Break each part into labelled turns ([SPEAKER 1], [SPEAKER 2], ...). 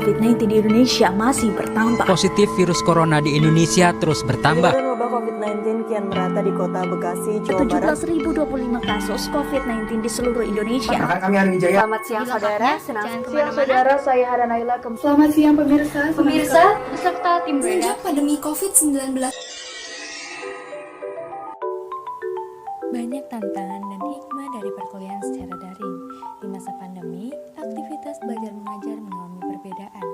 [SPEAKER 1] COVID-19 di Indonesia masih bertambah.
[SPEAKER 2] Positif virus corona di Indonesia terus bertambah.
[SPEAKER 3] Penyebaran wabah COVID-19 kian merata di kota Bekasi, Jawa Barat.
[SPEAKER 1] 17.025 kasus COVID-19 di seluruh Indonesia.
[SPEAKER 4] Kami Ari Wijaya.
[SPEAKER 3] Selamat siang saudara,
[SPEAKER 5] Siang saudara, saya Hada Naila.
[SPEAKER 6] Selamat siang pemirsa
[SPEAKER 5] beserta tim
[SPEAKER 6] Sejak pandemi COVID-19,
[SPEAKER 7] banyak tantangan dan hikmah dari perkuliahan secara daring. Di masa pandemi, aktivitas belajar mengajar mengalami perbedaan.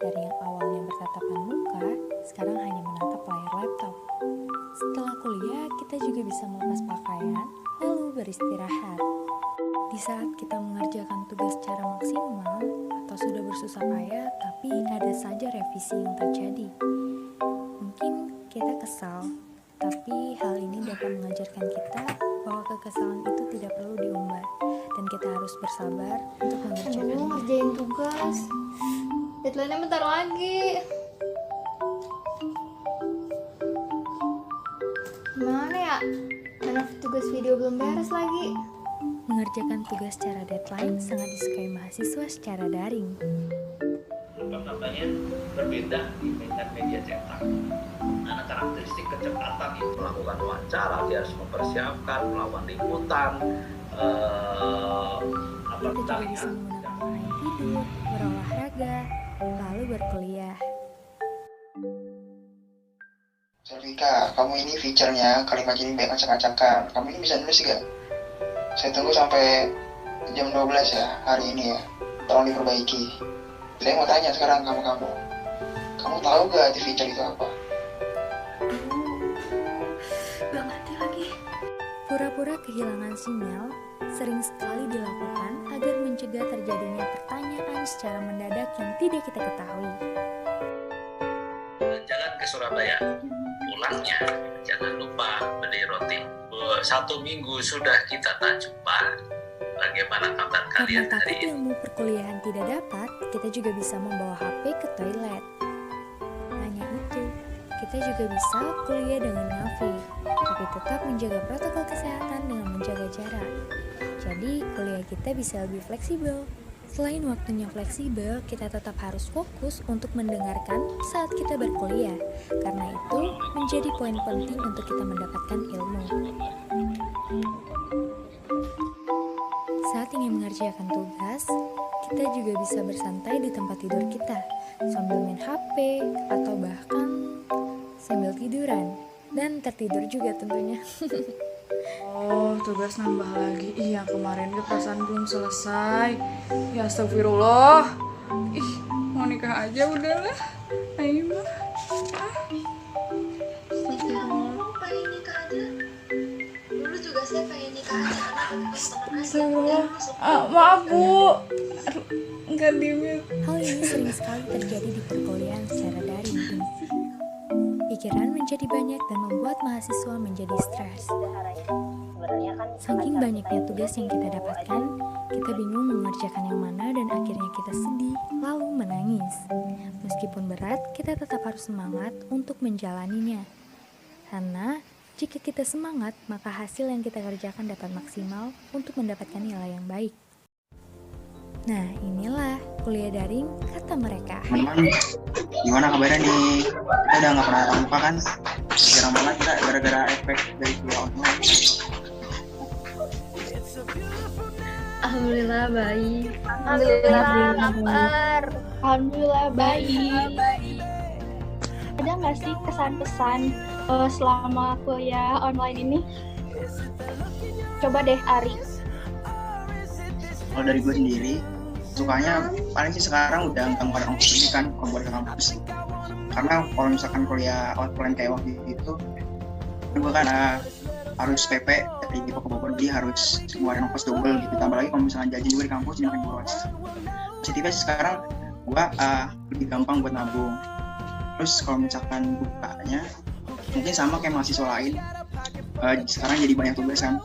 [SPEAKER 7] Dari yang awalnya bertatapan muka, sekarang hanya menatap layar laptop. Setelah kuliah, kita juga bisa melepas pakaian, lalu beristirahat. Di saat kita mengerjakan tugas secara maksimal, atau sudah bersusah payah, tapi ada saja revisi yang terjadi. Mungkin kita kesal, tapi hal ini dapat mengajarkan kita bahwa kekesalan itu tidak perlu diumbar dan kita harus bersabar untuk mengerjakannya.
[SPEAKER 6] ngerjain tugas. Deadline-nya bentar lagi. Gimana ya? Mana tugas video belum beres lagi.
[SPEAKER 7] Mengerjakan tugas secara deadline sangat disukai mahasiswa secara daring.
[SPEAKER 8] Namanya berbeda di media cetak. Karena karakteristik kecepatan itu melakukan wawancara, dia harus mempersiapkan, melakukan liputan,
[SPEAKER 7] Kita juga bisa menggunakan online tidur, berolahraga, lalu berkuliah.
[SPEAKER 4] Servika, kamu ini feature-nya kalimat ini banyak acak-acakan. Kamu ini bisa nulis gak? Saya tunggu sampai jam 12 ya hari ini ya. Tolong diperbaiki. Saya mau tanya sekarang kamu tahu gak di feature itu apa?
[SPEAKER 6] Gak ngerti lagi.
[SPEAKER 7] Pura-pura kehilangan sinyal sering sekali dilakukan agar mencegah terjadinya pertanyaan secara mendadak yang tidak kita ketahui.
[SPEAKER 8] jalan ke Surabaya. Pulangnya jangan lupa beli roti. 1 minggu sudah kita tak jumpa. Bagaimana kabar kalian
[SPEAKER 7] Karena
[SPEAKER 8] hari
[SPEAKER 7] takut
[SPEAKER 8] ini?
[SPEAKER 7] ilmu perkuliahan tidak dapat, kita juga bisa membawa HP ke toilet. Hanya itu, kita juga bisa kuliah dengan ngafe, tapi tetap menjaga protokol kesehatan dengan menjaga jarak. Jadi, kuliah kita bisa lebih fleksibel. Selain waktunya fleksibel, kita tetap harus fokus untuk mendengarkan saat kita berkuliah, karena itu menjadi poin penting untuk kita mendapatkan ilmu. Saat ingin mengerjakan tugas, kita juga bisa bersantai di tempat tidur kita, sambil main HP, atau bahkan sambil tiduran, dan tertidur juga tentunya.
[SPEAKER 5] Oh, tugas nambah lagi. Ih, yang kemarin gue perasaan belum selesai. Ya astagfirullah. Ih, mau nikah aja udahlah. Ayo mah.
[SPEAKER 6] Kamu pengen nikah aja. Dulu juga saya pengen nikah aja.
[SPEAKER 5] Astagfirullah. Maaf Bu. Aduh, enggak dimit.
[SPEAKER 7] Hal ini sering sekali terjadi di perkuliahan secara daring. Pikiran menjadi banyak dan membuat mahasiswa menjadi stres. Saking banyaknya tugas yang kita dapatkan, kita bingung mengerjakan yang mana dan akhirnya kita sedih, lalu menangis. Meskipun berat, kita tetap harus semangat untuk menjalaninya. Karena jika kita semangat, maka hasil yang kita kerjakan dapat maksimal untuk mendapatkan nilai yang baik. Nah, inilah kuliah daring kata mereka.
[SPEAKER 4] Teman-teman, gimana kabarnya nih? Kita udah gak pernah tatap muka kan? Jarang banget kita gara-gara efek dari kuliah online.
[SPEAKER 6] Alhamdulillah baik.
[SPEAKER 9] Alhamdulillah baik. Ada nggak sih kesan-pesan selama kuliah online ini? Coba deh Ari.
[SPEAKER 4] Kalau dari gue sendiri, sukanya paling sih sekarang udah nggak buat kampus ini kan, kalau buat ke kampus. Karena kalau misalkan kuliah offline kayak waktu itu, gue kan harus PP dari Depok ke Bogor, jadi harus ngeluarin ongkos double gitu. Tambah lagi kalau misalkan jajan juga di kampus, jadi makin boros. Positifnya sih sekarang gue lebih gampang buat nabung. Terus kalau misalkan bukanya, mungkin sama kayak mahasiswa lain, sekarang jadi banyak tugas kan.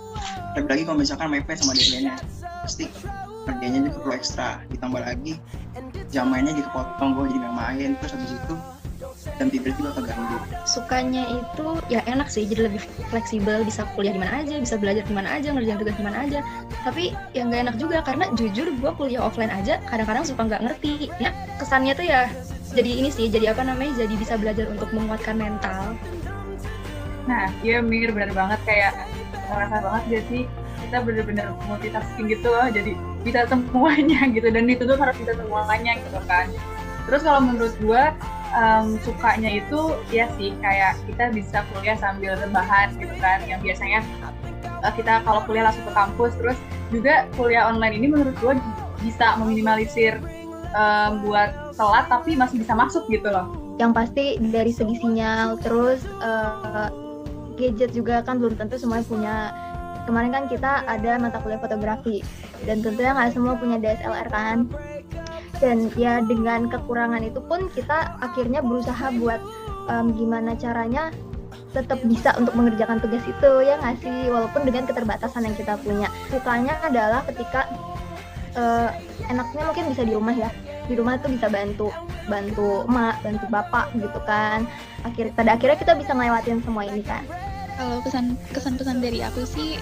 [SPEAKER 4] Lebih lagi kalau misalkan mepet sama deadline-nya, pasti kerjanya juga perlu ekstra. Ditambah lagi jam mainnya jadi kepotong, gue jadi nggak main. Terus habis itu jam tidur juga keganggu.
[SPEAKER 10] Sukanya itu ya enak sih, jadi lebih fleksibel, bisa kuliah di mana aja, bisa belajar di mana aja, ngerjain tugas di mana aja. Tapi yang nggak enak juga karena jujur gue kuliah offline aja kadang-kadang suka nggak ngerti. Ya kesannya tuh ya jadi ini sih, jadi jadi bisa belajar untuk menguatkan mental.
[SPEAKER 5] Nah, iya Mir, benar banget, kayak ngerasa banget gak sih kita bener-bener multitasking gitu loh, jadi bisa semuanya gitu, dan dituntut harus bisa semuanya gitu kan. Terus kalau menurut gue sukanya itu ya sih kayak kita bisa kuliah sambil rebahan gitu kan, yang biasanya kita kalau kuliah langsung ke kampus. Terus juga kuliah online ini menurut gue bisa meminimalisir buat telat tapi masih bisa masuk gitu loh.
[SPEAKER 9] Yang pasti dari segi sinyal, terus gadget juga kan belum tentu semuanya punya. Kemarin kan kita ada mata kuliah fotografi dan tentunya nggak semua punya DSLR kan. Dan ya dengan kekurangan itu pun kita akhirnya berusaha buat gimana caranya tetap bisa untuk mengerjakan tugas itu, ya nggak sih, walaupun dengan keterbatasan yang kita punya. Sukanya adalah ketika enaknya mungkin bisa di rumah ya, di rumah tuh bisa bantu emak, bantu bapak gitu kan. Pada akhirnya kita bisa ngelewatin semua ini kan.
[SPEAKER 11] Kalau kesan-pesan dari aku sih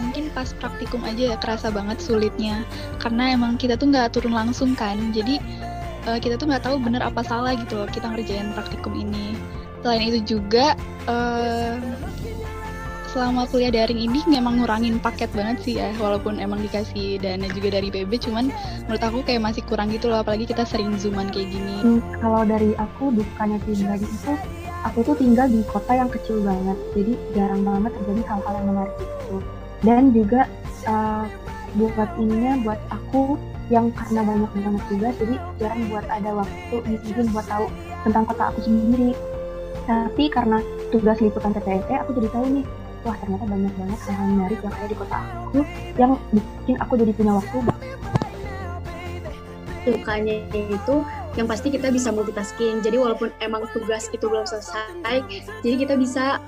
[SPEAKER 11] mungkin pas praktikum aja ya kerasa banget sulitnya, karena emang kita tuh nggak turun langsung kan, jadi kita tuh nggak tahu bener apa salah gitu loh kita ngerjain praktikum ini. Selain itu juga selama kuliah daring ini memang ngurangin paket banget sih ya, walaupun emang dikasih dana juga dari PB, cuman menurut aku kayak masih kurang gitu loh, apalagi kita sering zooman kayak gini.
[SPEAKER 12] Kalau dari aku dukanya tinggal itu, aku tuh tinggal di kota yang kecil banget, jadi jarang banget terjadi hal-hal yang menarik itu. Dan juga buat aku yang karena banyak banget tugas, jadi jarang buat ada waktu mungkin buat tahu tentang kota aku sendiri. Tapi karena tugas liputan TPNT, aku jadi tahu nih, wah ternyata banyak banget hal-hal menarik yang ada di kota aku, yang bikin aku jadi punya waktu.
[SPEAKER 13] Sukanya itu yang pasti kita bisa multitasking, jadi walaupun emang tugas itu belum selesai, jadi kita bisa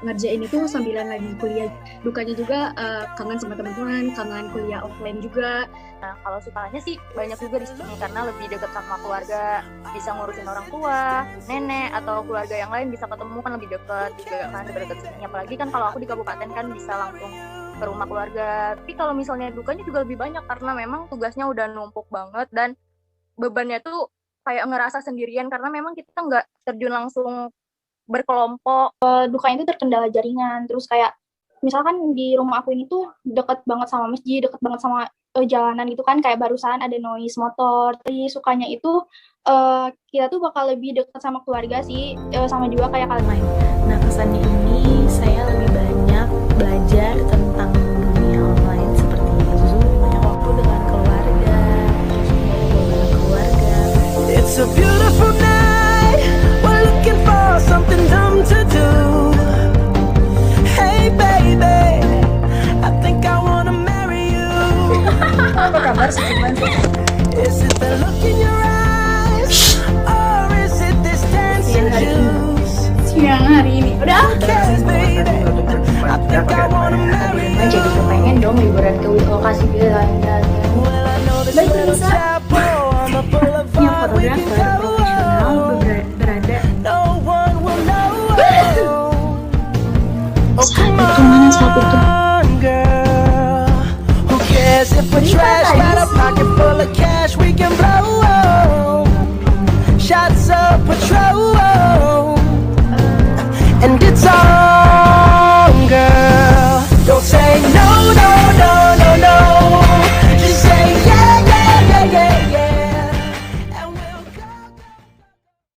[SPEAKER 13] ngerjain itu sambilan lagi kuliah. Dukanya juga kangen sama teman-teman, kangen kuliah offline juga.
[SPEAKER 1] Nah, kalau sukanya sih banyak juga di sini karena lebih dekat sama keluarga, bisa ngurusin orang tua, nenek atau keluarga yang lain, bisa ketemu kan lebih dekat juga kan, dekat sini. Apalagi kan kalau aku di kabupaten kan bisa langsung ke rumah keluarga. Tapi kalau misalnya dukanya juga lebih banyak karena memang tugasnya udah numpuk banget dan bebannya tuh kayak ngerasa sendirian karena memang kita nggak terjun langsung berkelompok.
[SPEAKER 9] Dukanya itu terkendala jaringan, terus kayak misalkan di rumah aku ini tuh deket banget sama masjid, deket banget sama jalanan gitu kan, kayak barusan ada noise motor. Jadi sukanya itu kita tuh bakal lebih deket sama keluarga sih, sama juga kayak kalian lain.
[SPEAKER 14] Nah, kesannya ini saya lebih banyak belajar tentang dunia online seperti Zoom, banyak waktu dengan keluarga, terus ngobrol dengan keluarga.
[SPEAKER 15] It's a beautiful night, we're looking for something dumb to do. Hey baby, I think I wanna marry you.
[SPEAKER 5] Apa kabar sih?
[SPEAKER 15] Is it the look in your eyes, or is it this dancing juice?
[SPEAKER 9] Siang hari ini udah
[SPEAKER 15] I think I wanna marry you.
[SPEAKER 9] jadi kepengen dong liburan ke lokasi jalan-jalan. Baik bisa. Yang fotografer profesional berada.
[SPEAKER 15] Sahabat tuh mana sahabat tuh? Who cares if we're trash? Got a pocket full of cash we can blow. Shots of Patrol, and it's all